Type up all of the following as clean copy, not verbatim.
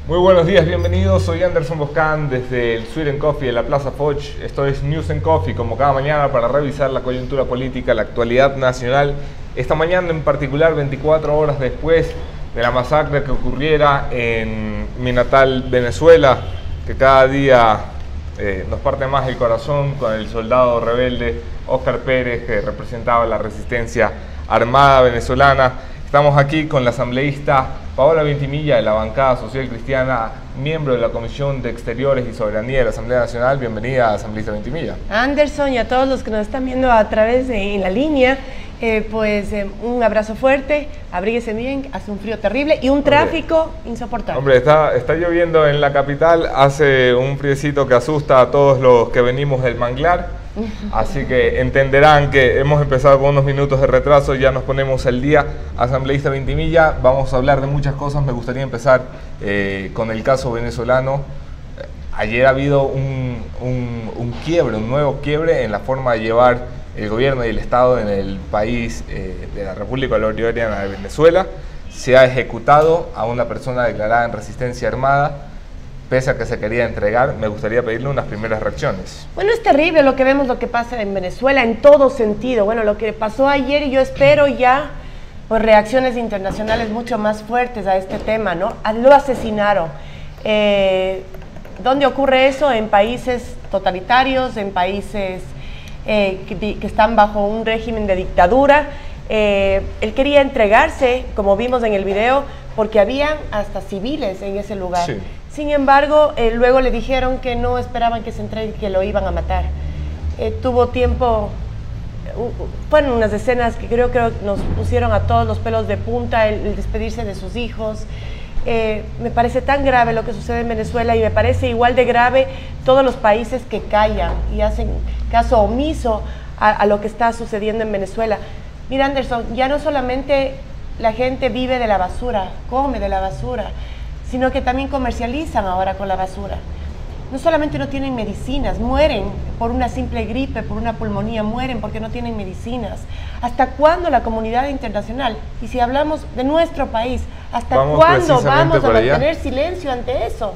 Muy buenos días, bienvenidos. Soy Anderson Boscan desde el Sweet and Coffee de la Plaza Foch. Esto es News and Coffee, como cada mañana, para revisar la coyuntura política, la actualidad nacional. Esta mañana en particular, 24 horas después de la masacre que ocurriera en mi natal Venezuela, que cada día nos parte más el corazón con el soldado rebelde Óscar Pérez, que representaba la resistencia armada venezolana. Estamos aquí con la asambleísta Paola Ventimilla, de la bancada social cristiana, miembro de la Comisión de Exteriores y Soberanía de la Asamblea Nacional. Bienvenida, asambleísta Ventimilla. Anderson, y a todos los que nos están viendo a través en la línea, un abrazo fuerte, abríguese bien, hace un frío terrible y un tráfico insoportable. Hombre, está lloviendo en la capital, hace un friecito que asusta a todos los que venimos del manglar. Así que entenderán que hemos empezado con unos minutos de retraso, ya nos ponemos al día. Asambleísta Ventimilla, vamos a hablar de muchas cosas. Me gustaría empezar con el caso venezolano. Ayer ha habido un quiebre, un nuevo quiebre en la forma de llevar el gobierno y el Estado en el país de la República Bolivariana de Venezuela. Se ha ejecutado a una persona declarada en resistencia armada, pese a que se quería entregar. Me gustaría pedirle unas primeras reacciones. Bueno, es terrible lo que vemos, lo que pasa en Venezuela en todo sentido. Bueno, lo que pasó ayer, y yo espero ya pues reacciones internacionales mucho más fuertes a este tema, ¿no? Lo asesinaron. ¿Dónde ocurre eso? En países totalitarios, en países que están bajo un régimen de dictadura. Él quería entregarse, como vimos en el video, porque habían hasta civiles en ese lugar. Sí. Sin embargo, luego le dijeron que no esperaban que se entregue, que lo iban a matar. Tuvo tiempo, fueron unas escenas que creo que nos pusieron a todos los pelos de punta, el despedirse de sus hijos. Me parece tan grave lo que sucede en Venezuela, y me parece igual de grave todos los países que callan y hacen caso omiso a lo que está sucediendo en Venezuela. Mira, Anderson, ya no solamente la gente vive de la basura, come de la basura, sino que también comercializan ahora con la basura. No solamente no tienen medicinas, mueren por una simple gripe, por una pulmonía, mueren porque no tienen medicinas. ¿Hasta cuándo la comunidad internacional, y si hablamos de nuestro país, hasta cuándo vamos a mantener silencio ante eso?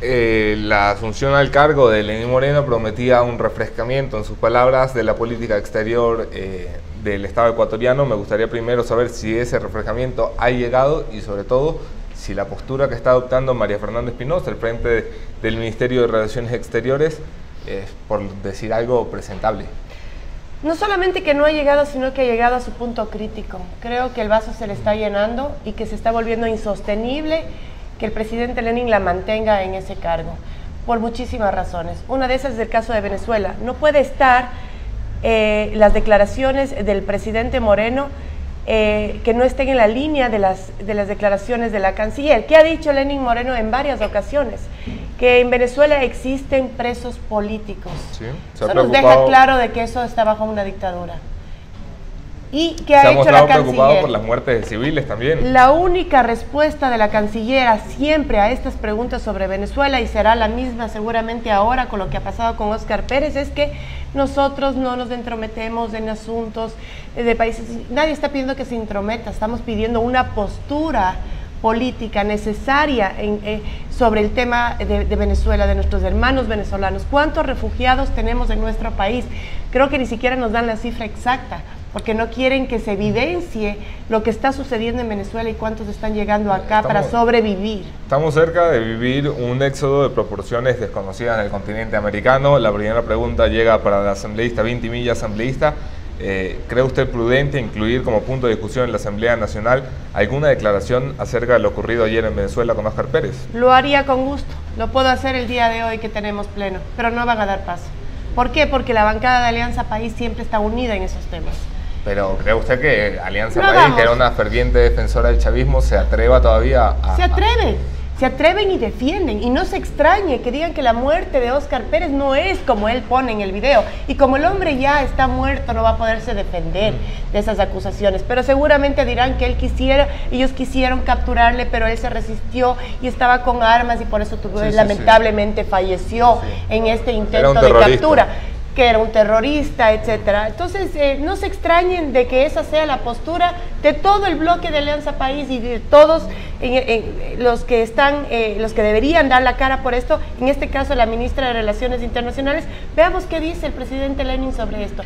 La asunción al cargo de Lenín Moreno prometía un refrescamiento, en sus palabras, de la política exterior del Estado ecuatoriano. Me gustaría primero saber si ese refrescamiento ha llegado y, sobre todo, si la postura que está adoptando María Fernanda Espinosa al frente del Ministerio de Relaciones Exteriores es, por decir algo, presentable. No solamente que no ha llegado, sino que ha llegado a su punto crítico. Creo que el vaso se le está llenando y que se está volviendo insostenible que el presidente Lenin la mantenga en ese cargo, por muchísimas razones. Una de esas es el caso de Venezuela. No puede estar las declaraciones del presidente Moreno que no estén en la línea de las declaraciones de la canciller. ¿Qué ha dicho Lenín Moreno en varias ocasiones? Que en Venezuela existen presos políticos. Sí, eso nos deja claro de que eso está bajo una dictadura. ¿Y qué ha hecho la canciller? Se ha mostrado preocupado por las muertes de civiles también. La única respuesta de la canciller siempre a estas preguntas sobre Venezuela, y será la misma seguramente ahora con lo que ha pasado con Óscar Pérez, es que nosotros no nos entrometemos en asuntos de países. Nadie está pidiendo que se intrometa, estamos pidiendo una postura política necesaria sobre el tema de Venezuela, de nuestros hermanos venezolanos. ¿Cuántos refugiados tenemos en nuestro país? Creo que ni siquiera nos dan la cifra exacta, porque no quieren que se evidencie lo que está sucediendo en Venezuela y cuántos están llegando acá para sobrevivir. Estamos cerca de vivir un éxodo de proporciones desconocidas en el continente americano. La primera pregunta llega para la asambleísta Ventimilla. Asambleísta, ¿cree usted prudente incluir como punto de discusión en la Asamblea Nacional alguna declaración acerca de lo ocurrido ayer en Venezuela con Óscar Pérez? Lo haría con gusto, lo puedo hacer el día de hoy que tenemos pleno, pero no van a dar paso. ¿Por qué? Porque la bancada de Alianza País siempre está unida en esos temas. Pero ¿cree usted que Alianza País, que era una ferviente defensora del chavismo, se atreva todavía a...? Se atreven y defienden, y no se extrañe que digan que la muerte de Óscar Pérez no es como él pone en el video, y como el hombre ya está muerto no va a poderse defender de esas acusaciones, pero seguramente dirán que ellos quisieron capturarle, pero él se resistió y estaba con armas y por eso lamentablemente falleció en este intento de captura. que era un terrorista, etcétera. Entonces, no se extrañen de que esa sea la postura de todo el bloque de Alianza País y de todos los que están, los que deberían dar la cara por esto, en este caso la ministra de Relaciones Internacionales. Veamos qué dice el presidente Lenin sobre esto.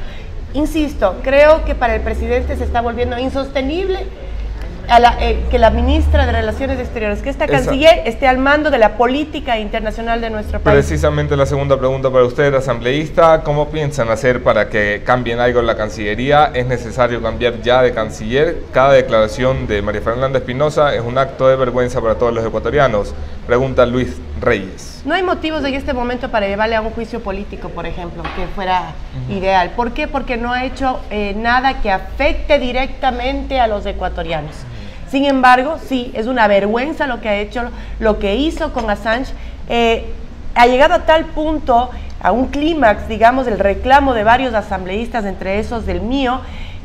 Insisto, creo que para el presidente se está volviendo insostenible que la ministra de Relaciones Exteriores, que esta canciller esté al mando de la política internacional de nuestro país. Precisamente la segunda pregunta para usted, asambleísta, ¿cómo piensan hacer para que cambien algo en la Cancillería? ¿Es necesario cambiar ya de canciller? Cada declaración de María Fernanda Espinosa es un acto de vergüenza para todos los ecuatorianos, pregunta Luis Reyes. No hay motivos en este momento para llevarle a un juicio político, por ejemplo, que fuera ideal. ¿Por qué? Porque no ha hecho nada que afecte directamente a los ecuatorianos. Sin embargo, sí, es una vergüenza lo que ha hecho, lo que hizo con Assange. Ha llegado a tal punto, a un clímax, digamos, el reclamo de varios asambleístas, entre esos del mío,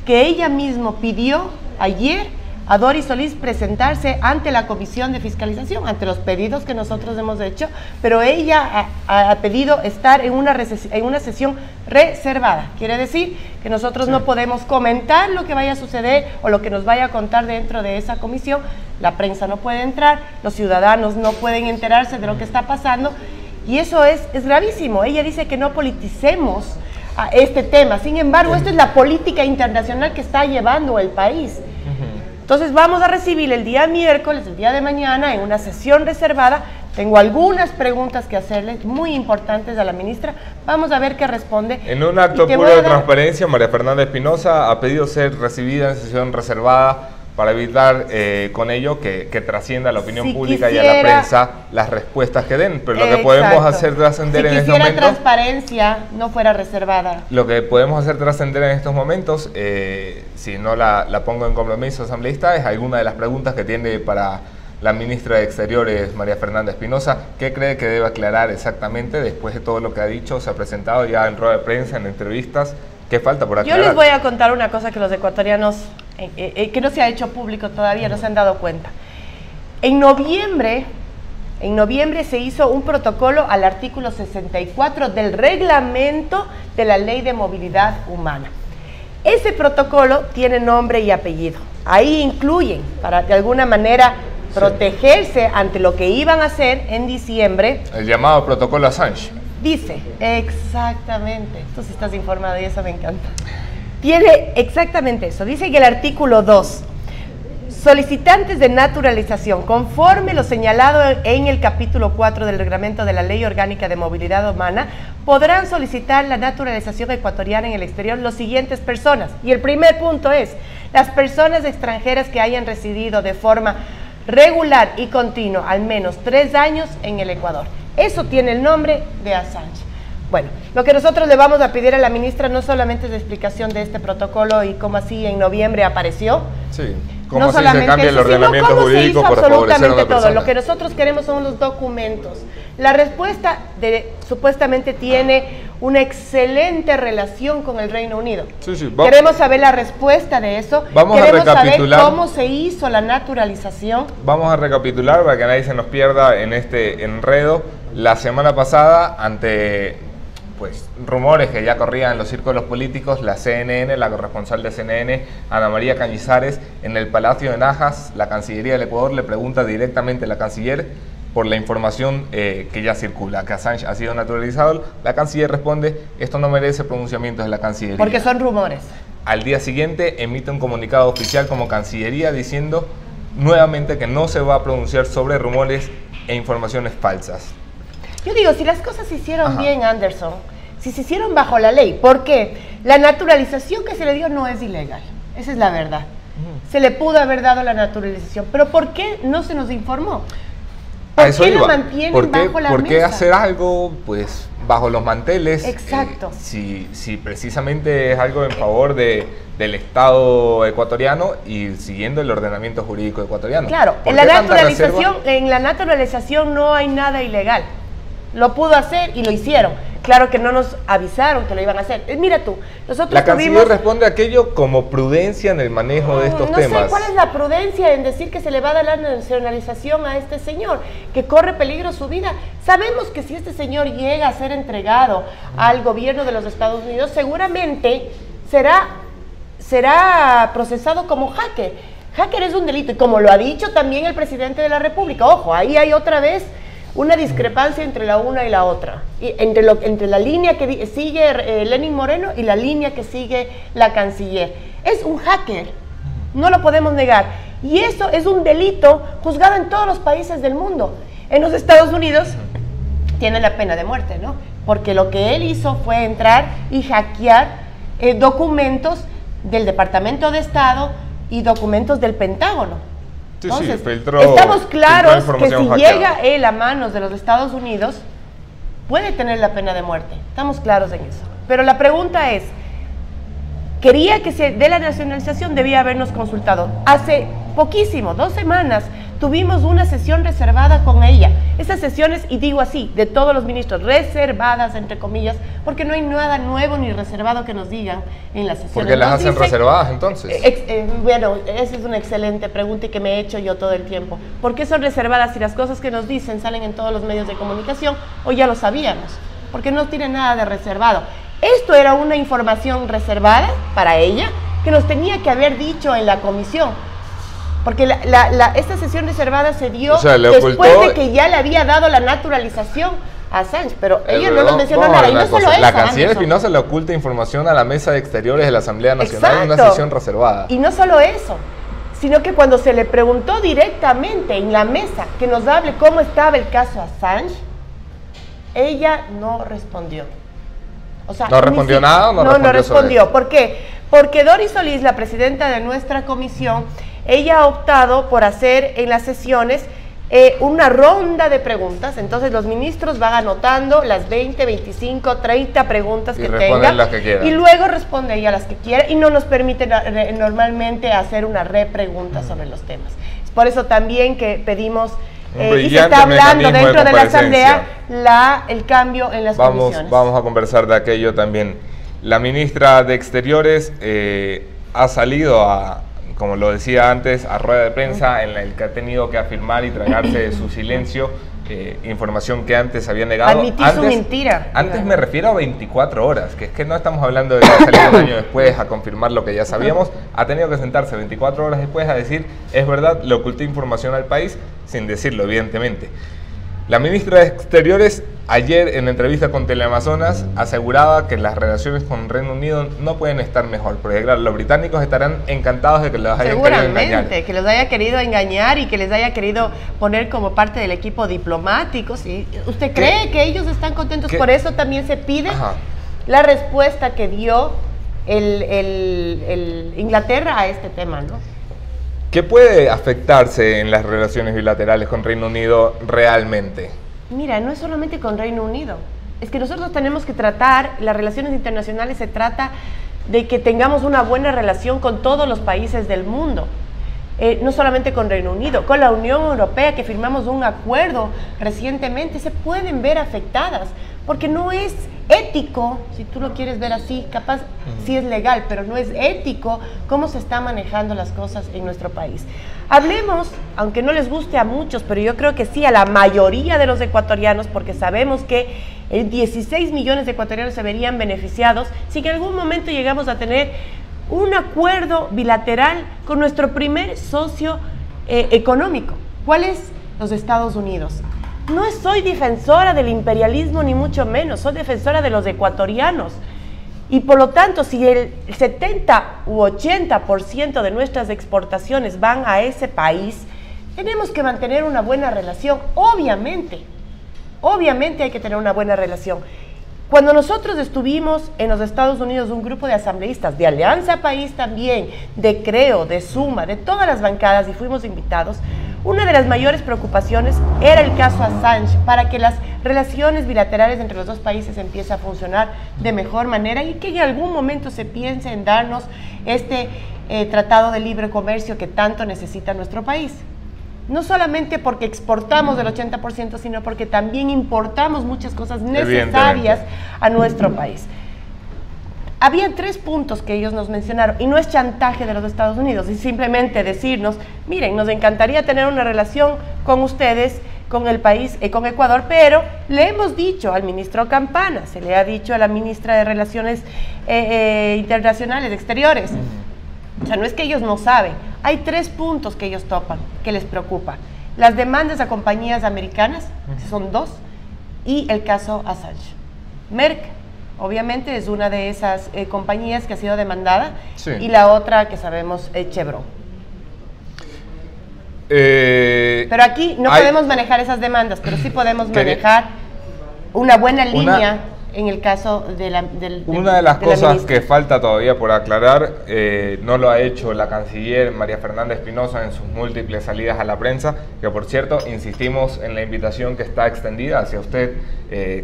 que ella misma pidió ayer a Doris Solís presentarse ante la Comisión de Fiscalización, ante los pedidos que nosotros hemos hecho, pero ella ha pedido estar en una sesión reservada. Quiere decir que nosotros no podemos comentar lo que vaya a suceder o lo que nos vaya a contar dentro de esa comisión. La prensa no puede entrar, los ciudadanos no pueden enterarse de lo que está pasando, y eso es gravísimo. Ella dice que no politicemos a este tema. Sin embargo, esto es la política internacional que está llevando el país. Entonces vamos a recibir el día miércoles, el día de mañana, en una sesión reservada. Tengo algunas preguntas que hacerle, muy importantes a la ministra. Vamos a ver qué responde. En un acto puro de transparencia, María Fernanda Espinosa ha pedido ser recibida en sesión reservada para evitar con ello que trascienda a la opinión pública y a la prensa las respuestas que den. Pero lo que podemos hacer trascender en estos momentos... Si quisiera transparencia, no fuera reservada. Lo que podemos hacer trascender en estos momentos, si no la pongo en compromiso, asambleísta, es alguna de las preguntas que tiene para la ministra de Exteriores, María Fernanda Espinosa. ¿Qué cree que debe aclarar exactamente después de todo lo que ha dicho? Se ha presentado ya en rueda de prensa, en entrevistas. ¿Qué falta por aclarar? Yo les voy a contar una cosa que los ecuatorianos, que no se ha hecho público todavía, no se han dado cuenta. En noviembre se hizo un protocolo al artículo 64 del reglamento de la Ley de Movilidad Humana. Ese protocolo tiene nombre y apellido. Ahí incluyen, para de alguna manera protegerse ante lo que iban a hacer en diciembre. El llamado protocolo Assange. Dice, exactamente, tú sí estás informado y eso me encanta. Tiene exactamente eso, dice que el artículo 2, solicitantes de naturalización, conforme lo señalado en el capítulo 4 del reglamento de la Ley Orgánica de Movilidad Humana, podrán solicitar la naturalización ecuatoriana en el exterior los siguientes personas. Y el primer punto es, las personas extranjeras que hayan residido de forma regular y continua al menos 3 años en el Ecuador. Eso tiene el nombre de Assange. Bueno, lo que nosotros le vamos a pedir a la ministra no solamente es la explicación de este protocolo y cómo así en noviembre apareció. Sí, cómo así se cambia el ordenamiento jurídico para favorecer a una persona. Lo que nosotros queremos son los documentos. La respuesta supuestamente tiene una excelente relación con el Reino Unido. Queremos saber la respuesta de eso. Queremos saber cómo se hizo la naturalización. Vamos a recapitular para que nadie se nos pierda en este enredo. La semana pasada, ante rumores que ya corrían en los círculos políticos, la CNN, la corresponsal de CNN, Ana María Cañizares, en el Palacio de Najas, la Cancillería del Ecuador le pregunta directamente a la canciller por la información que ya circula, que Assange ha sido naturalizado. La canciller responde, esto no merece pronunciamientos de la Cancillería. Porque son rumores. Al día siguiente emite un comunicado oficial como Cancillería diciendo nuevamente que no se va a pronunciar sobre rumores e informaciones falsas. Yo digo, si las cosas se hicieron bien, Anderson, si se hicieron bajo la ley, ¿por qué? La naturalización que se le dio no es ilegal, esa es la verdad. Se le pudo haber dado la naturalización, pero ¿por qué no se nos informó? ¿Por qué la mantienen bajo la mesa? ¿Por qué hacer algo bajo los manteles? Exacto. Si precisamente es algo en favor del Estado ecuatoriano y siguiendo el ordenamiento jurídico ecuatoriano. Claro, en la naturalización no hay nada ilegal. Lo pudo hacer y lo hicieron. Claro que no nos avisaron que lo iban a hacer. Mira tú, nosotros La canciller responde aquello como prudencia en el manejo de estos temas. No sé cuál es la prudencia en decir que se le va a dar la nacionalización a este señor, que corre peligro su vida. Sabemos que si este señor llega a ser entregado al gobierno de los Estados Unidos, seguramente será procesado como hacker. Hacker es un delito, y como lo ha dicho también el presidente de la República. Ojo, ahí hay otra vez una discrepancia entre la una y la otra, y entre la línea que sigue Lenín Moreno y la línea que sigue la canciller. Es un hacker, no lo podemos negar, y eso es un delito juzgado en todos los países del mundo. En los Estados Unidos tiene la pena de muerte, ¿no? Porque lo que él hizo fue entrar y hackear documentos del Departamento de Estado y documentos del Pentágono. Entonces, estamos claros que si llega él a manos de los Estados Unidos, puede tener la pena de muerte. Estamos claros en eso. Pero la pregunta es, quería que se dé la nacionalización, debía habernos consultado. Hace poquísimo, 2 semanas, tuvimos una sesión reservada con ella. Esas sesiones, y digo así, de todos los ministros, reservadas entre comillas, porque no hay nada nuevo ni reservado que nos digan en las sesiones. ¿Por qué las hacen reservadas entonces? Bueno, esa es una excelente pregunta y que me he hecho yo todo el tiempo. ¿Por qué son reservadas si las cosas que nos dicen salen en todos los medios de comunicación o ya lo sabíamos? Porque no tiene nada de reservado. Esto era una información reservada para ella que nos tenía que haber dicho en la comisión. Porque esta sesión reservada se dio después de que ya le había dado la naturalización a Assange, pero ella no nos mencionó nada. Y no solo eso, la canciller Espinosa le oculta información a la mesa de exteriores de la Asamblea Nacional en una sesión reservada. Y no solo eso, sino que cuando se le preguntó directamente en la mesa que nos hable cómo estaba el caso Assange, ella no respondió. O sea, ¿no respondió nada o no respondió? ¿Por qué? Porque Doris Solís, la presidenta de nuestra comisión, ella ha optado por hacer en las sesiones una ronda de preguntas. Entonces los ministros van anotando las 20, 25, 30 preguntas que tengan las que quieran. Y luego responde ella las que quiera y no nos permite normalmente hacer una repregunta sobre los temas. Es por eso también que pedimos y se está hablando dentro de la Asamblea el cambio en las comisiones. Vamos a conversar de aquello también. La ministra de Exteriores ha salido como lo decía antes, a rueda de prensa en el que ha tenido que afirmar y tragarse su silencio, información que antes había negado. Admitir su mentira. Antes me refiero a 24 horas, que es que no estamos hablando de que ha salido un año después a confirmar lo que ya sabíamos. Ha tenido que sentarse 24 horas después a decir, es verdad, le oculté información al país, sin decirlo, evidentemente. La ministra de Exteriores ayer en entrevista con Teleamazonas aseguraba que las relaciones con Reino Unido no pueden estar mejor, porque claro, los británicos estarán encantados de que los hayan querido engañar. Seguramente, que los haya querido engañar y que les haya querido poner como parte del equipo diplomático. ¿Sí? ¿Usted cree que ellos están contentos? Por eso también se pide la respuesta que dio el Inglaterra a este tema, ¿no? ¿Qué puede afectarse en las relaciones bilaterales con Reino Unido realmente? Mira, no es solamente con Reino Unido. Es que nosotros tenemos que tratar, las relaciones internacionales se trata de que tengamos una buena relación con todos los países del mundo. No solamente con Reino Unido, con la Unión Europea, que firmamos un acuerdo recientemente, se pueden ver afectadas, porque no es ético, si tú lo quieres ver así, capaz sí es legal, pero no es ético cómo se están manejando las cosas en nuestro país. Hablemos, aunque no les guste a muchos, pero yo creo que sí a la mayoría de los ecuatorianos, porque sabemos que 16 millones de ecuatorianos se verían beneficiados si en algún momento llegamos a tener un acuerdo bilateral con nuestro primer socio económico. ¿Cuál es? Los Estados Unidos. No soy defensora del imperialismo ni mucho menos, soy defensora de los ecuatorianos. Y por lo tanto, si el 70 u 80% de nuestras exportaciones van a ese país, tenemos que mantener una buena relación, obviamente hay que tener una buena relación. Cuando nosotros estuvimos en los Estados Unidos, un grupo de asambleístas de Alianza País también, de Creo, de Suma, de todas las bancadas, y fuimos invitados, una de las mayores preocupaciones era el caso Assange, para que las relaciones bilaterales entre los dos países empiecen a funcionar de mejor manera y que en algún momento se piense en darnos este tratado de libre comercio que tanto necesita nuestro país. No solamente porque exportamos del 80%, sino porque también importamos muchas cosas necesarias a nuestro país. Había 3 puntos que ellos nos mencionaron, y no es chantaje de los Estados Unidos, es simplemente decirnos, miren, nos encantaría tener una relación con ustedes, con el país, con Ecuador, pero le hemos dicho al ministro Campana, se le ha dicho a la ministra de Relaciones Internacionales, Exteriores. O sea, no es que ellos no saben, hay 3 puntos que ellos topan, que les preocupa. Las demandas a compañías americanas, que son 2, y el caso Assange. Merck, obviamente, es una de esas compañías que ha sido demandada, sí. Y la otra que sabemos es Chevron. Pero aquí no podemos manejar esas demandas, pero sí podemos manejar una buena línea en el caso de una de las cosas que falta todavía por aclarar, no lo ha hecho la canciller María Fernanda Espinosa en sus múltiples salidas a la prensa, que por cierto, insistimos en la invitación que está extendida hacia usted,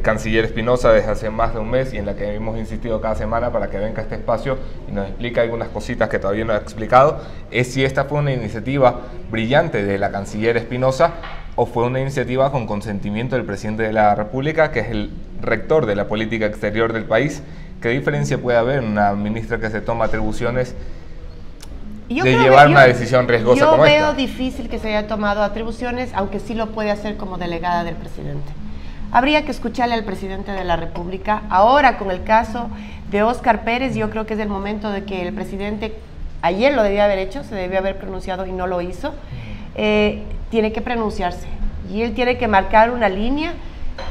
canciller Espinosa, desde hace más de un mes, y en la que hemos insistido cada semana para que venga a este espacio y nos explique algunas cositas que todavía no ha explicado, es si esta fue una iniciativa brillante de la canciller Espinosa o fue una iniciativa con consentimiento del presidente de la República, que es el rector de la política exterior del país. ¿Qué diferencia puede haber en una ministra que se toma atribuciones de llevar una decisión riesgosa como esta? Yo veo difícil que se haya tomado atribuciones, aunque sí lo puede hacer como delegada del presidente. Habría que escucharle al presidente de la República. Ahora, con el caso de Óscar Pérez, yo creo que es el momento de que el presidente, ayer lo debía haber hecho, se debió haber pronunciado y no lo hizo, tiene que pronunciarse. Y él tiene que marcar una línea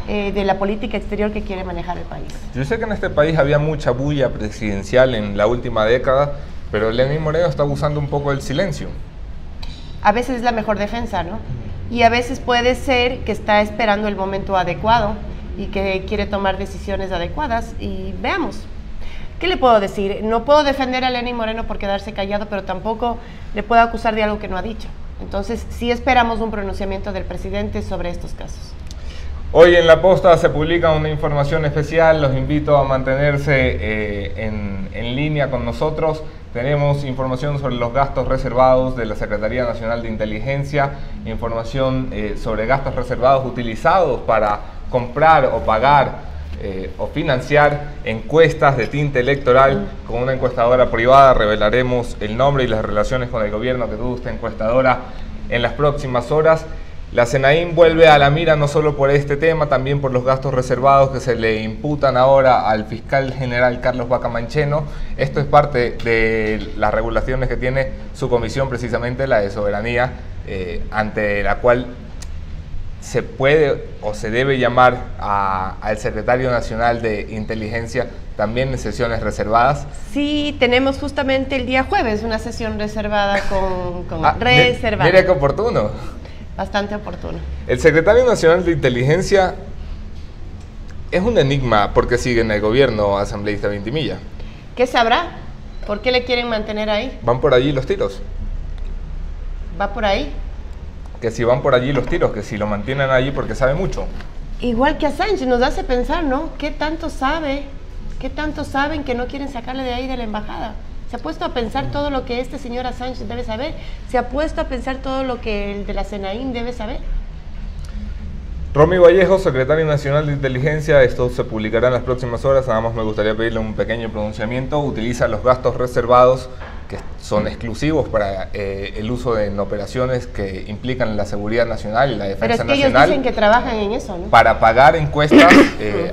de la política exterior que quiere manejar el país. Yo sé que en este país había mucha bulla presidencial en la última década, pero Lenín Moreno está abusando un poco del silencio. A veces es la mejor defensa, ¿no? Y a veces puede ser que está esperando el momento adecuado y que quiere tomar decisiones adecuadas, y veamos. ¿Qué le puedo decir? No puedo defender a Lenín Moreno por quedarse callado, pero tampoco le puedo acusar de algo que no ha dicho. Entonces, sí esperamos un pronunciamiento del presidente sobre estos casos. Hoy en La Posta se publica una información especial, los invito a mantenerse en línea con nosotros. Tenemos información sobre los gastos reservados de la Secretaría Nacional de Inteligencia, información sobre gastos reservados utilizados para comprar o pagar o financiar encuestas de tinte electoral con una encuestadora privada. Revelaremos el nombre y las relaciones con el gobierno que tuvo esta encuestadora en las próximas horas. La SENAIN vuelve a la mira no solo por este tema, también por los gastos reservados que se le imputan ahora al fiscal general Carlos Bacamancheno. Esto es parte de las regulaciones que tiene su comisión, precisamente la de soberanía, ante la cual se puede o se debe llamar al secretario nacional de inteligencia también en sesiones reservadas. Sí, tenemos justamente el día jueves una sesión reservada reservada. Mire qué oportuno. Bastante oportuno. El secretario nacional de inteligencia es un enigma porque sigue en el gobierno asambleísta Vintimilla. ¿Qué sabrá? ¿Por qué le quieren mantener ahí? ¿Van por allí los tiros? ¿Va por ahí? Que si van por allí los tiros, que si lo mantienen allí porque sabe mucho. Igual que Assange, nos hace pensar, ¿no? ¿Qué tanto sabe? ¿Qué tanto saben que no quieren sacarle de ahí de la embajada? ¿Se ha puesto a pensar todo lo que este señor Assange debe saber? ¿Se ha puesto a pensar todo lo que el de la SENAIN debe saber? Romy Vallejo, secretario nacional de inteligencia, esto se publicará en las próximas horas, nada más me gustaría pedirle un pequeño pronunciamiento. Utiliza los gastos reservados que son exclusivos para el uso en operaciones que implican la seguridad nacional y la defensa nacional. Pero es que ellos dicen que trabajan en eso, ¿no? Para pagar encuestas,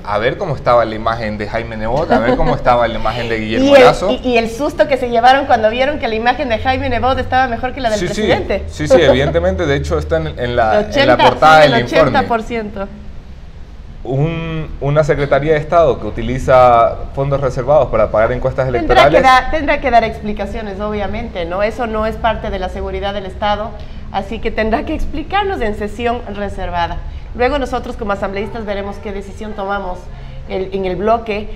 a ver cómo estaba la imagen de Jaime Nebot, a ver cómo estaba la imagen de Guillermo Lasso. Y el susto que se llevaron cuando vieron que la imagen de Jaime Nebot estaba mejor que la del presidente. Sí, evidentemente, de hecho está en la portada del informe. 80%. Una Secretaría de Estado que utiliza fondos reservados para pagar encuestas electorales. Tendrá que dar explicaciones, obviamente, ¿no? Eso no es parte de la seguridad del Estado, así que tendrá que explicarnos en sesión reservada. Luego nosotros como asambleístas veremos qué decisión tomamos en el bloque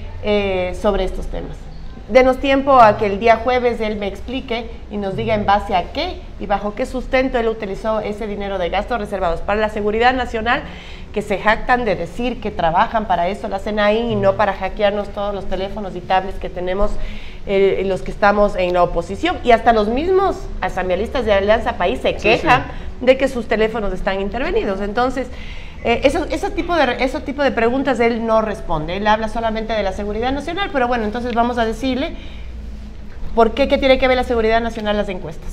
sobre estos temas. Denos tiempo a que el día jueves él me explique y nos diga en base a qué y bajo qué sustento él utilizó ese dinero de gastos reservados para la seguridad nacional, que se jactan de decir que trabajan para eso la SENAIN y no para hackearnos todos los teléfonos y tablets que tenemos los que estamos en la oposición. Y hasta los mismos asambleístas de Alianza País se quejan de que sus teléfonos están intervenidos. Entonces, ese tipo de preguntas él no responde, él habla solamente de la seguridad nacional, pero bueno, entonces vamos a decirle por qué tiene que ver la seguridad nacional las encuestas.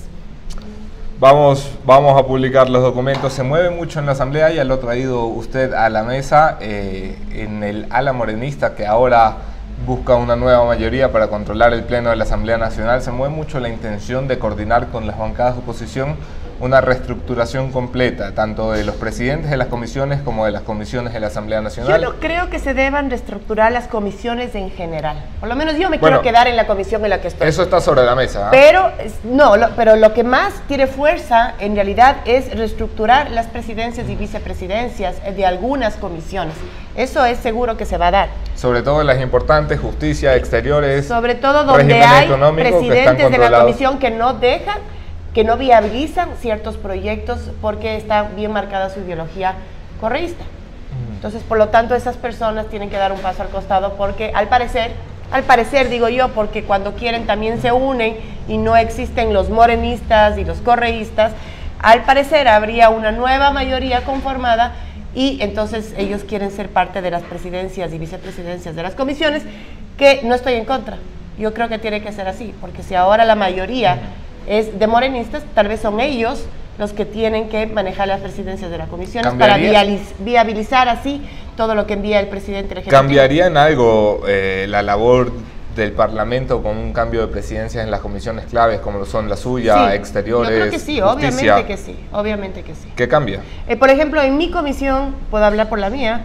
Vamos a publicar los documentos. Se mueve mucho en la Asamblea, ya lo ha traído usted a la mesa, en el ala morenista que ahora busca una nueva mayoría para controlar el pleno de la Asamblea Nacional. Se mueve mucho la intención de coordinar con las bancadas de oposición una reestructuración completa, tanto de los presidentes de las comisiones como de las comisiones de la Asamblea Nacional. Yo no creo que se deban reestructurar las comisiones en general. Por lo menos yo me quiero quedar en la comisión en la que estoy. Eso está sobre la mesa, ¿eh? Pero, pero lo que más tiene fuerza, en realidad, es reestructurar las presidencias y vicepresidencias de algunas comisiones. Eso es seguro que se va a dar. Sobre todo las importantes, justicia, exteriores, sobre todo donde hay presidentes de la comisión que no dejan, que no viabilizan ciertos proyectos porque está bien marcada su ideología correísta. Entonces, por lo tanto, esas personas tienen que dar un paso al costado porque al parecer digo yo, porque cuando quieren también se unen y no existen los morenistas y los correístas, al parecer habría una nueva mayoría conformada y entonces ellos quieren ser parte de las presidencias y vicepresidencias de las comisiones, que no estoy en contra. Yo creo que tiene que ser así, porque si ahora la mayoría es de morenistas, tal vez son ellos los que tienen que manejar las presidencias de las comisiones para viabilizar así todo lo que envía el presidente del Ejecutivo. ¿Cambiaría en algo la labor del Parlamento con un cambio de presidencias en las comisiones claves como lo son la suya, exteriores, yo creo que sí, justicia? Obviamente que sí. ¿Qué cambia? Por ejemplo, en mi comisión, puedo hablar por la mía,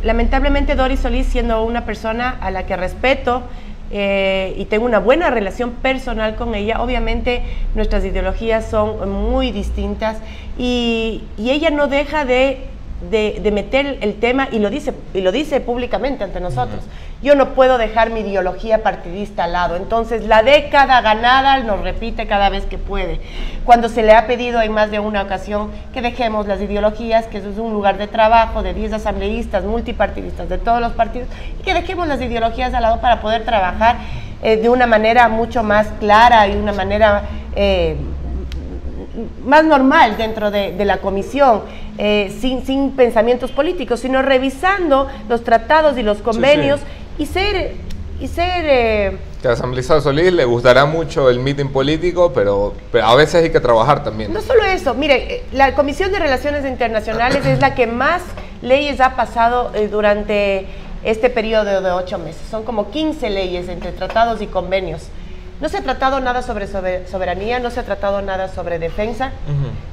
lamentablemente Doris Solís, siendo una persona a la que respeto, y tengo una buena relación personal con ella, obviamente nuestras ideologías son muy distintas y ella no deja de meter el tema y lo dice públicamente ante nosotros. Yo no puedo dejar mi ideología partidista al lado, entonces la década ganada nos repite cada vez que puede. Cuando se le ha pedido en más de una ocasión que dejemos las ideologías, que eso es un lugar de trabajo de 10 asambleístas multipartidistas de todos los partidos, y que dejemos las ideologías al lado para poder trabajar de una manera mucho más clara y una manera más normal dentro de la comisión, sin pensamientos políticos, sino revisando los tratados y los convenios y ser que al asambleísta Solís le gustará mucho el meeting político, pero a veces hay que trabajar también. No solo eso, mire, la Comisión de Relaciones Internacionales es la que más leyes ha pasado durante este periodo de 8 meses. Son como 15 leyes entre tratados y convenios. No se ha tratado nada sobre soberanía, no se ha tratado nada sobre defensa,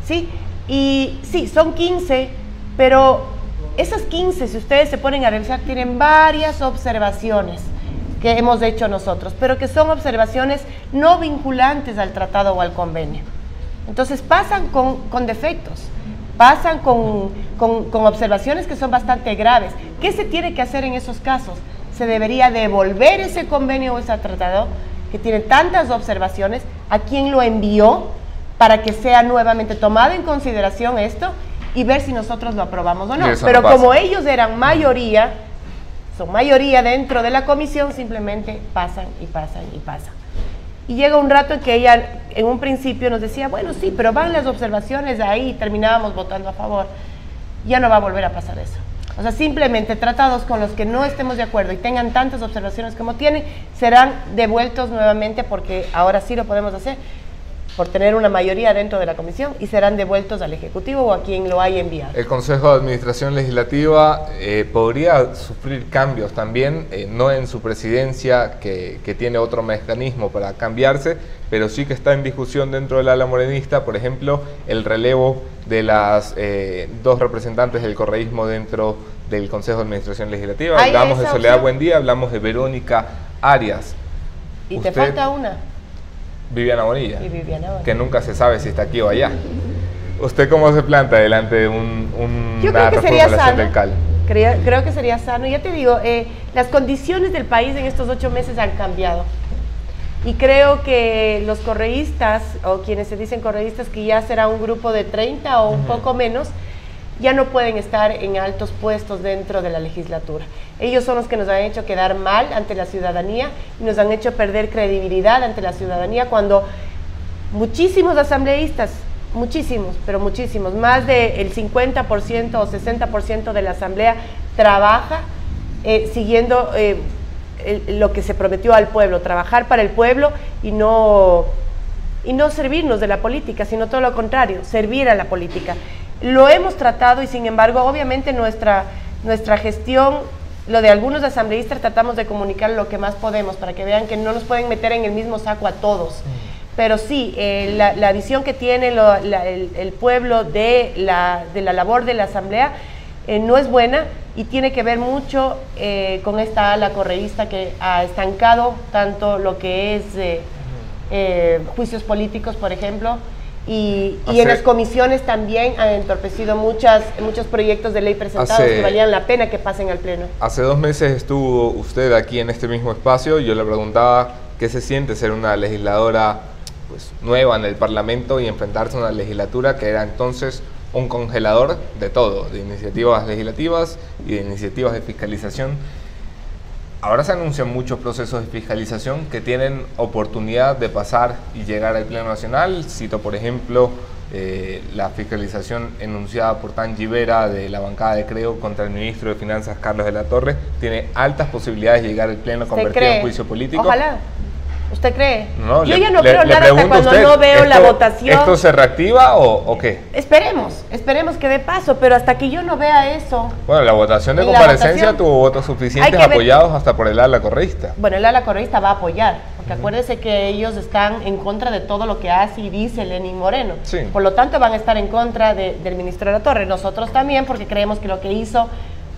¿sí? Y sí, son 15, pero esas 15, si ustedes se ponen a revisar, tienen varias observaciones que hemos hecho nosotros, pero que son observaciones no vinculantes al tratado o al convenio. Entonces pasan con defectos, pasan con observaciones que son bastante graves. ¿Qué se tiene que hacer en esos casos? Se debería devolver ese convenio o ese tratado que tiene tantas observaciones a quien lo envió para que sea nuevamente tomado en consideración esto y ver si nosotros lo aprobamos o no. Pero no, como ellos eran mayoría, son mayoría dentro de la comisión, simplemente pasan y pasan y pasan. Y llega un rato en que ella en un principio nos decía, bueno, sí, pero van las observaciones ahí y terminábamos votando a favor. Ya no va a volver a pasar eso. O sea, simplemente tratados con los que no estemos de acuerdo y tengan tantas observaciones como tienen, serán devueltos nuevamente, porque ahora sí lo podemos hacer, por tener una mayoría dentro de la comisión, y serán devueltos al Ejecutivo o a quien lo haya enviado. El Consejo de Administración Legislativa podría sufrir cambios también, no en su presidencia, que tiene otro mecanismo para cambiarse, pero sí que está en discusión dentro del ala morenista, por ejemplo, el relevo de las 2 representantes del correísmo dentro del Consejo de Administración Legislativa. Hablamos de Soledad Buendía, hablamos de Verónica Arias. Y te falta una. Viviana Bonilla, y Viviana Bonilla, que nunca se sabe si está aquí o allá. ¿Usted cómo se planta delante de una reformulación del CAL? Creo que sería sano. Ya te digo, las condiciones del país en estos 8 meses han cambiado. Y creo que los correístas, o quienes se dicen correístas, que ya será un grupo de 30 o un poco menos, ya no pueden estar en altos puestos dentro de la legislatura. Ellos son los que nos han hecho quedar mal ante la ciudadanía y nos han hecho perder credibilidad ante la ciudadanía, cuando muchísimos asambleístas Muchísimos, pero muchísimos. Más del 50% o 60% de la Asamblea trabaja siguiendo lo que se prometió al pueblo, trabajar para el pueblo y no servirnos de la política, sino todo lo contrario, servir a la política. Lo hemos tratado y sin embargo, obviamente nuestra gestión, lo de algunos asambleístas, tratamos de comunicar lo que más podemos para que vean que no nos pueden meter en el mismo saco a todos. Pero sí, la visión que tiene el pueblo de la labor de la Asamblea no es buena y tiene que ver mucho con esta ala correísta que ha estancado tanto lo que es juicios políticos, por ejemplo, y en las comisiones también han entorpecido muchos proyectos de ley presentados que valían la pena que pasen al Pleno. Hace 2 meses estuvo usted aquí en este mismo espacio y yo le preguntaba qué se siente ser una legisladora pues nueva en el Parlamento y enfrentarse a una legislatura que era entonces un congelador de todo, de iniciativas legislativas y de iniciativas de fiscalización. Ahora se anuncian muchos procesos de fiscalización que tienen oportunidad de pasar y llegar al Pleno Nacional. Cito, por ejemplo, la fiscalización enunciada por Tangi Vera de la bancada de Creo contra el ministro de Finanzas, Carlos de la Torre. Tiene altas posibilidades de llegar al Pleno convertido en juicio político. Ojalá. ¿Usted cree? No, yo ya no creo nada hasta cuando no veo la votación. ¿Esto se reactiva o qué? Esperemos que dé paso, pero hasta que yo no vea eso. Bueno, la votación de comparecencia tuvo votos suficientes apoyados hasta por el ala correísta. Bueno, el ala correísta va a apoyar, porque acuérdese que ellos están en contra de todo lo que hace y dice Lenín Moreno. Sí. Por lo tanto, van a estar en contra del ministro de la Torre. Nosotros también, porque creemos que lo que hizo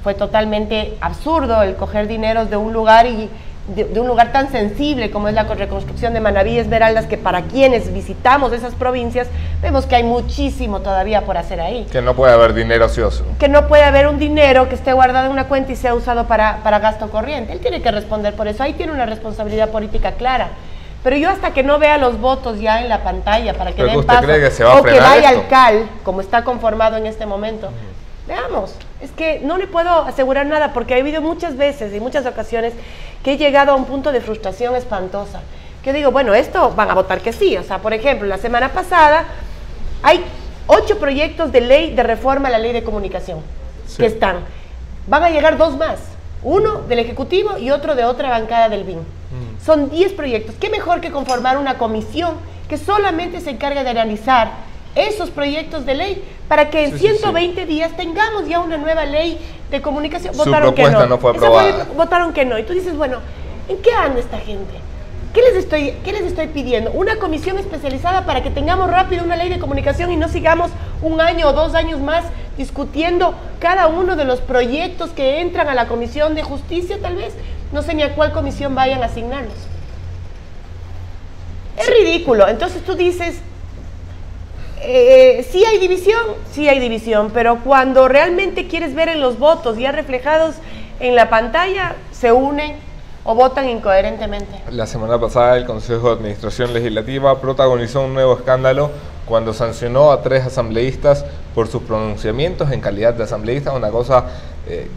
fue totalmente absurdo, el coger dineros de un lugar y de un lugar tan sensible como es la reconstrucción de Manabí y Esmeraldas, que para quienes visitamos esas provincias, vemos que hay muchísimo todavía por hacer ahí. Que no puede haber dinero ocioso. Que no puede haber un dinero que esté guardado en una cuenta y sea usado para gasto corriente. Él tiene que responder por eso, ahí tiene una responsabilidad política clara. Pero yo hasta que no vea los votos ya en la pantalla para que den paso, o que vaya al CAL, como está conformado en este momento, veamos. Es que no le puedo asegurar nada porque ha habido muchas veces y muchas ocasiones que he llegado a un punto de frustración espantosa. Que digo, bueno, esto van a votar que sí. O sea, por ejemplo, la semana pasada hay 8 proyectos de ley de reforma a la ley de comunicación que están. Van a llegar 2 más. Uno del Ejecutivo y otro de otra bancada del BIN. Son 10 proyectos. ¿Qué mejor que conformar una comisión que solamente se encargue de analizar esos proyectos de ley para que en 120 días tengamos ya una nueva ley de comunicación? Votaron que no fue aprobada. Votaron que no. Y tú dices, bueno, ¿en qué anda esta gente? ¿Qué les estoy pidiendo? Una comisión especializada para que tengamos rápido una ley de comunicación y no sigamos 1 año o 2 años más discutiendo cada uno de los proyectos que entran a la Comisión de Justicia, tal vez. No sé ni a cuál comisión vayan a asignarlos. Es ridículo. Entonces tú dices, sí hay división, pero cuando realmente quieres ver en los votos ya reflejados en la pantalla, se unen o votan incoherentemente. La semana pasada el Consejo de Administración Legislativa protagonizó un nuevo escándalo cuando sancionó a 3 asambleístas por sus pronunciamientos en calidad de asambleístas, una cosa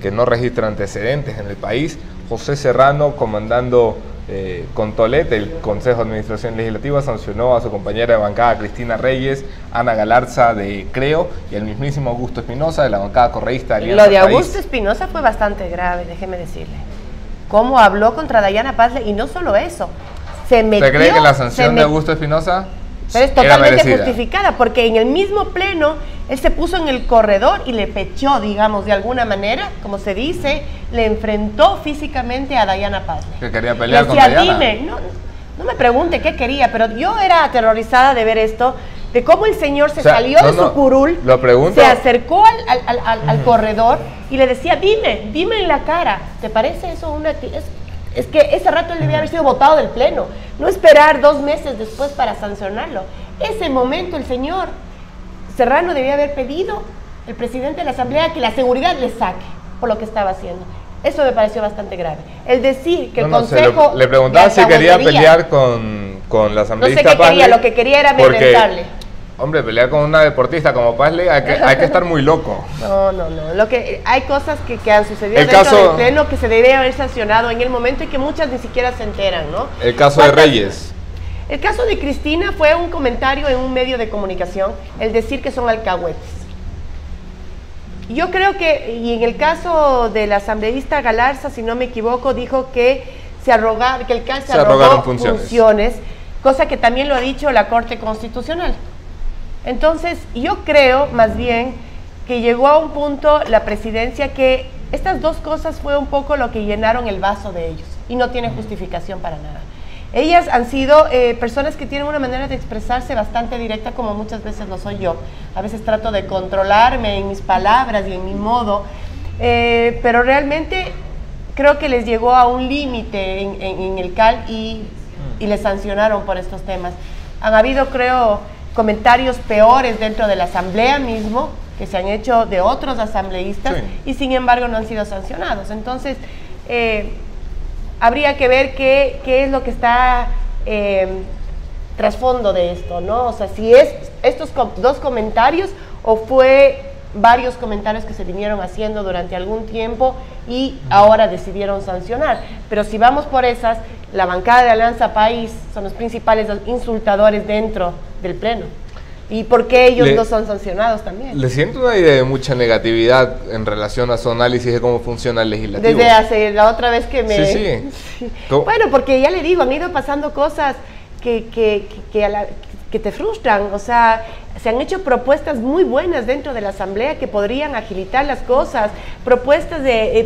que no registra antecedentes en el país. José Serrano, comandando con Tolete, el Consejo de Administración Legislativa, sancionó a su compañera de bancada Cristina Reyes, Ana Galarza de Creo y el mismísimo Augusto Espinosa de la bancada correísta de Alianza Lo de Augusto Espinosa fue bastante grave, déjeme decirle. Cómo habló contra Dayana Pazle, y no solo eso, se metió... ¿Usted cree que la sanción de Augusto Espinosa pero es totalmente justificada? Porque en el mismo pleno él se puso en el corredor y le pechó, digamos, de alguna manera, como se dice, le enfrentó físicamente a Dayana Pazle. ¿Que quería pelear con Dayana? Dime, no me pregunte qué quería, pero yo era aterrorizada de ver esto, de cómo el señor se salió de su curul, se acercó al corredor y le decía, dime en la cara, ¿te parece eso una... Es que ese rato él debía haber sido votado del pleno, no esperar 2 meses después para sancionarlo. Ese momento el señor Serrano debía haber pedido al presidente de la Asamblea que la seguridad le saque por lo que estaba haciendo. Eso me pareció bastante grave. El decir que el Consejo... Le preguntaba si quería pelear con la asambleísta Pazle. No sé qué quería, lo que quería era amedrentarle. Hombre, pelear con una deportista como Pazle hay que estar muy loco. No. Hay cosas que han sucedido dentro del pleno que se debe haber sancionado en el momento y que muchas ni siquiera se enteran, ¿no? El caso de Reyes. El caso de Cristina fue un comentario en un medio de comunicación, el decir que son alcahuetes. Yo creo que, y en el caso del asambleísta Galarza, si no me equivoco, dijo que que el CAL se arrogó funciones, cosa que también lo ha dicho la Corte Constitucional. Entonces, yo creo, más bien, que llegó a un punto la presidencia que estas dos cosas fue un poco lo que llenaron el vaso de ellos, y no tiene justificación para nada. Ellas han sido personas que tienen una manera de expresarse bastante directa, como muchas veces lo soy yo. A veces trato de controlarme en mis palabras y en mi modo, pero realmente creo que les llegó a un límite en el CAL y les sancionaron por estos temas. Han habido, creo, comentarios peores dentro de la asamblea mismo, que se han hecho de otros asambleístas, y sin embargo no han sido sancionados. Entonces, habría que ver qué es lo que está trasfondo de esto, ¿no? O sea, si es estos dos comentarios o fue varios comentarios que se vinieron haciendo durante algún tiempo y ahora decidieron sancionar. Pero si vamos por esas, la bancada de Alianza País son los principales insultadores dentro del Pleno. ¿Y por qué ellos no son sancionados también? Le siento una idea de mucha negatividad en relación a su análisis de cómo funciona el legislativo. Desde la otra vez que me... Sí. Bueno, porque ya le digo, han ido pasando cosas que te frustran. O sea, se han hecho propuestas muy buenas dentro de la Asamblea que podrían agilitar las cosas, propuestas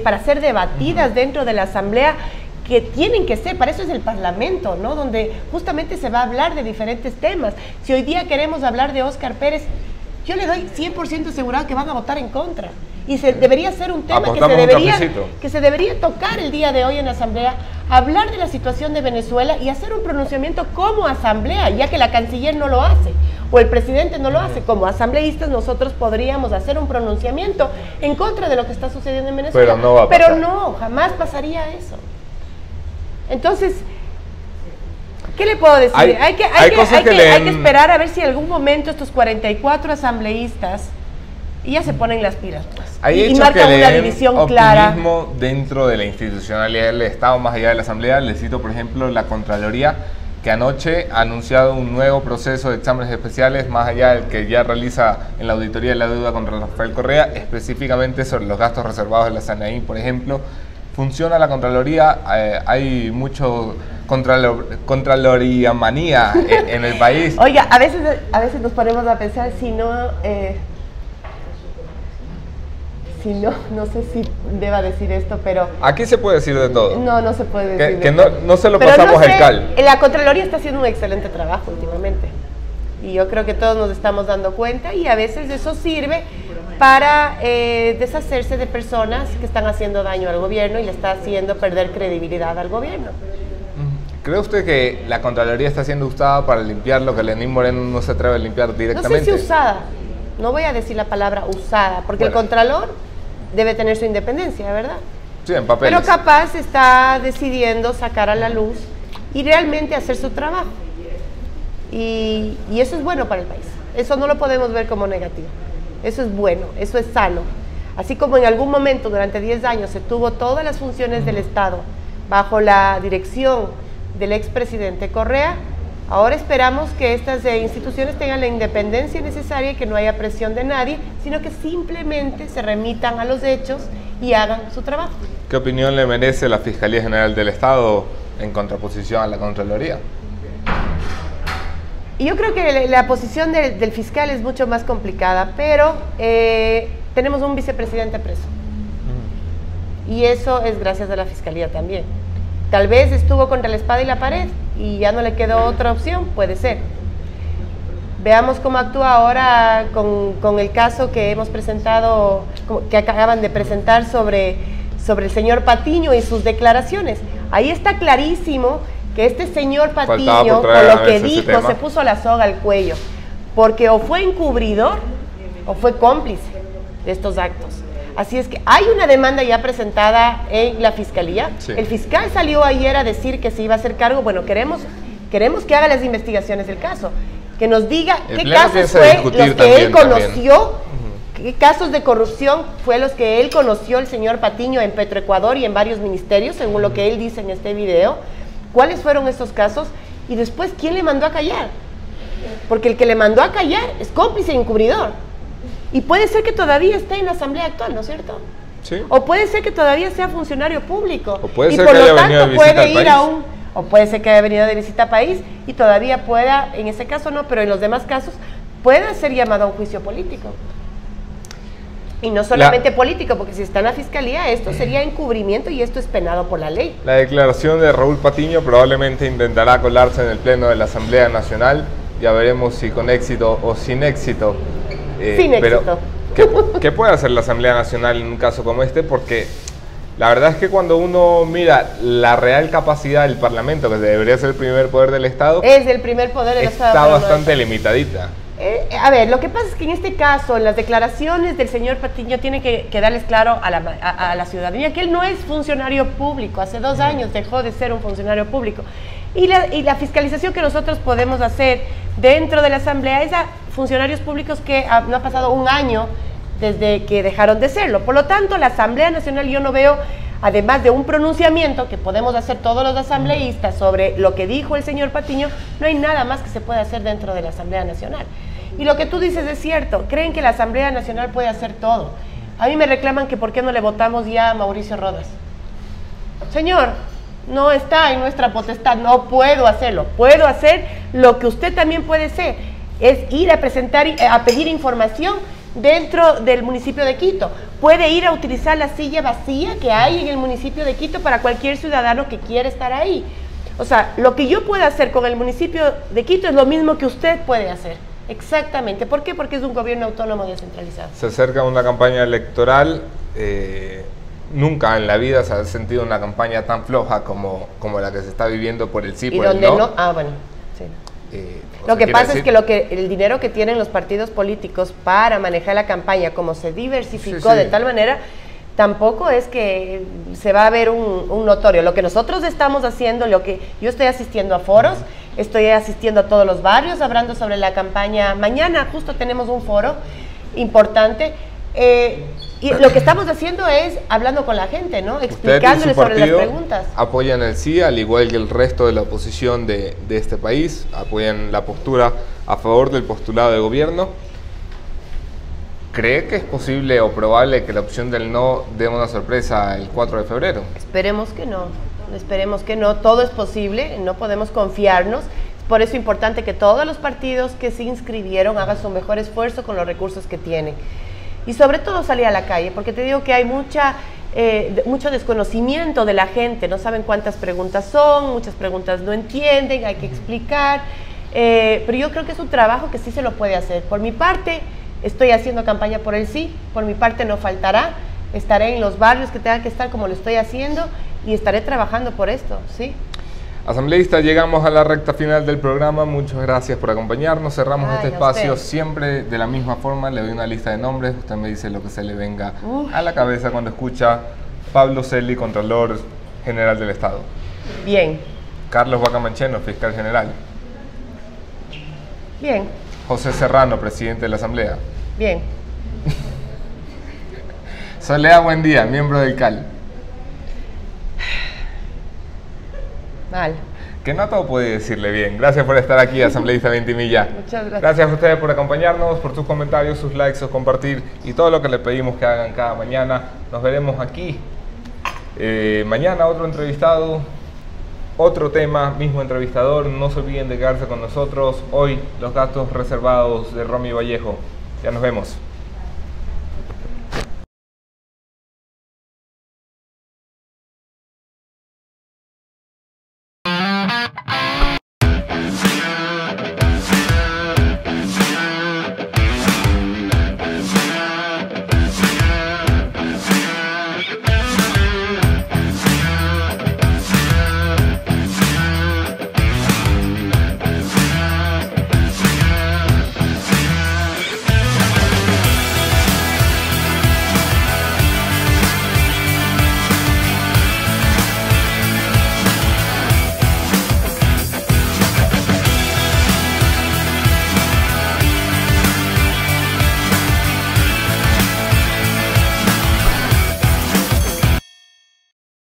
para ser debatidas dentro de la Asamblea, que tienen que ser, para eso es el Parlamento, ¿no? Donde justamente se va a hablar de diferentes temas. Si hoy día queremos hablar de Óscar Pérez, yo le doy 100% asegurado que van a votar en contra. Y debería ser un tema que se debería tocar el día de hoy en la Asamblea, hablar de la situación de Venezuela y hacer un pronunciamiento como Asamblea, ya que la canciller no lo hace, o el presidente no lo hace. Como asambleístas nosotros podríamos hacer un pronunciamiento en contra de lo que está sucediendo en Venezuela. Pero no va a pasar. Pero no, jamás pasaría eso. Entonces, ¿qué le puedo decir? Hay que esperar a ver si en algún momento estos 44 asambleístas ya se ponen las pilas, pues, y marcan una división clara dentro de la institucionalidad del Estado, más allá de la Asamblea. Les cito, por ejemplo, la Contraloría, que anoche ha anunciado un nuevo proceso de exámenes especiales, más allá del que ya realiza en la auditoría de la deuda contra Rafael Correa, específicamente sobre los gastos reservados de la SANAI, por ejemplo. Funciona la Contraloría, hay mucho Contraloría manía en el país. Oiga, a veces nos ponemos a pensar si no, no sé si deba decir esto, pero... Aquí se puede decir de todo. No se puede decir que no se lo pasamos al CAL. La Contraloría está haciendo un excelente trabajo últimamente. Y yo creo que todos nos estamos dando cuenta, y a veces eso sirve para deshacerse de personas que están haciendo daño al gobierno y le está haciendo perder credibilidad al gobierno. ¿Cree usted que la Contraloría está siendo usada para limpiar lo que Lenín Moreno no se atreve a limpiar directamente? No sé si usada, no voy a decir la palabra usada, porque el Contralor debe tener su independencia, ¿verdad? Sí, en papeles. Pero capaz está decidiendo sacar a la luz y realmente hacer su trabajo. Y eso es bueno para el país. Eso no lo podemos ver como negativo. Eso es bueno, eso es sano. Así como en algún momento, durante 10 años, se tuvo todas las funciones del Estado bajo la dirección del expresidente Correa, ahora esperamos que estas instituciones tengan la independencia necesaria y que no haya presión de nadie, sino que simplemente se remitan a los hechos y hagan su trabajo. ¿Qué opinión le merece la Fiscalía General del Estado en contraposición a la Contraloría? Y yo creo que la posición del fiscal es mucho más complicada, pero tenemos un vicepresidente preso. Y eso es gracias a la Fiscalía también. Tal vez estuvo contra la espada y la pared y ya no le quedó otra opción, puede ser. Veamos cómo actúa ahora con el caso que hemos presentado, que acaban de presentar sobre el señor Patiño y sus declaraciones. Ahí está clarísimo que este señor Patiño, con lo que dijo, se puso la soga al cuello, porque o fue encubridor o fue cómplice de estos actos. Así es que hay una demanda ya presentada en la Fiscalía. Sí. El fiscal salió ayer a decir que se iba a hacer cargo. Bueno, queremos que haga las investigaciones del caso, que nos diga qué casos fue los que él conoció, qué casos de corrupción fue los que él conoció el señor Patiño en Petroecuador y en varios ministerios, según lo que él dice en este video. ¿Cuáles fueron estos casos? Y después, ¿quién le mandó a callar? Porque el que le mandó a callar es cómplice e encubridor. Y puede ser que todavía esté en la asamblea actual, ¿no es cierto? Sí. O puede ser que todavía sea funcionario público. O puede y ser por que lo haya venido tanto de visita puede al ir a país. o puede ser que haya venido de visita a país y todavía pueda, en ese caso no, pero en los demás casos, pueda ser llamado a un juicio político. Y no solamente político, porque si está en la fiscalía, esto sería encubrimiento y esto es penado por la ley. La declaración de Raúl Patiño probablemente intentará colarse en el pleno de la Asamblea Nacional. Ya veremos si con éxito o sin éxito. Sin éxito. ¿Qué puede hacer la Asamblea Nacional en un caso como este? Porque la verdad es que cuando uno mira la real capacidad del Parlamento, que debería ser el primer poder del Estado, es el primer poder del Estado. Está bastante limitadita. A ver, lo que pasa es que en este caso, en las declaraciones del señor Patiño, tiene que quedarles claro a la ciudadanía que él no es funcionario público. Hace 2 años dejó de ser un funcionario público. Y la fiscalización que nosotros podemos hacer dentro de la Asamblea es a funcionarios públicos que no ha pasado 1 año desde que dejaron de serlo. Por lo tanto, la Asamblea Nacional, yo no veo, además de un pronunciamiento que podemos hacer todos los asambleístas sobre lo que dijo el señor Patiño, no hay nada más que se pueda hacer dentro de la Asamblea Nacional. Y lo que tú dices es cierto, creen que la Asamblea Nacional puede hacer todo. A mí me reclaman que por qué no le votamos ya a Mauricio Rodas. Señor, no está en nuestra potestad, no puedo hacerlo. Puedo hacer lo que usted también puede hacer, es ir a presentar, a pedir información dentro del municipio de Quito. Puede ir a utilizar la silla vacía que hay en el municipio de Quito para cualquier ciudadano que quiera estar ahí. O sea, lo que yo pueda hacer con el municipio de Quito es lo mismo que usted puede hacer. Exactamente. ¿Por qué? Porque es un gobierno autónomo descentralizado. Se acerca una campaña electoral. Nunca en la vida se ha sentido una campaña tan floja como la que se está viviendo por el sí, por el no. Bueno, sí. Lo que pasa es que el dinero que tienen los partidos políticos para manejar la campaña, como se diversificó de tal manera, tampoco es que se va a ver un notorio. Lo que nosotros estamos haciendo, lo que yo estoy asistiendo a foros, estoy asistiendo a todos los barrios, hablando sobre la campaña. Mañana justo tenemos un foro importante. Y lo que estamos haciendo es hablando con la gente, ¿no? Explicándoles sobre las preguntas. Apoyan el sí, al igual que el resto de la oposición de este país, apoyan la postura a favor del postulado de gobierno. ¿Cree que es posible o probable que la opción del no dé una sorpresa el 4 de febrero? Esperemos que no, todo es posible, no podemos confiarnos. Por eso es importante que todos los partidos que se inscribieron hagan su mejor esfuerzo con los recursos que tienen. Y sobre todo salir a la calle, porque te digo que hay mucho desconocimiento de la gente, no saben cuántas preguntas son, muchas preguntas no entienden, hay que explicar, pero yo creo que es un trabajo que sí se lo puede hacer. Por mi parte, estoy haciendo campaña por el sí, por mi parte no faltará, estaré en los barrios que tenga que estar como lo estoy haciendo y estaré trabajando por esto, ¿sí? Asambleístas, llegamos a la recta final del programa. Muchas gracias por acompañarnos. Cerramos este espacio siempre de la misma forma. Le doy una lista de nombres. Usted me dice lo que se le venga a la cabeza cuando escucha Pablo Celi, Contralor General del Estado. Bien. Carlos Bacamancheno, Fiscal General. Bien. José Serrano, Presidente de la Asamblea. Bien. Soledad Buendía, miembro del CAL. Mal. Que no todo puede decirle bien. Gracias por estar aquí, asambleísta Ventimilla. Muchas gracias. Gracias a ustedes por acompañarnos, por sus comentarios, sus likes, sus compartir y todo lo que les pedimos que hagan cada mañana. Nos veremos aquí. Mañana otro entrevistado, otro tema, mismo entrevistador. No se olviden de quedarse con nosotros. Hoy los gastos reservados de Romy Vallejo. Ya nos vemos.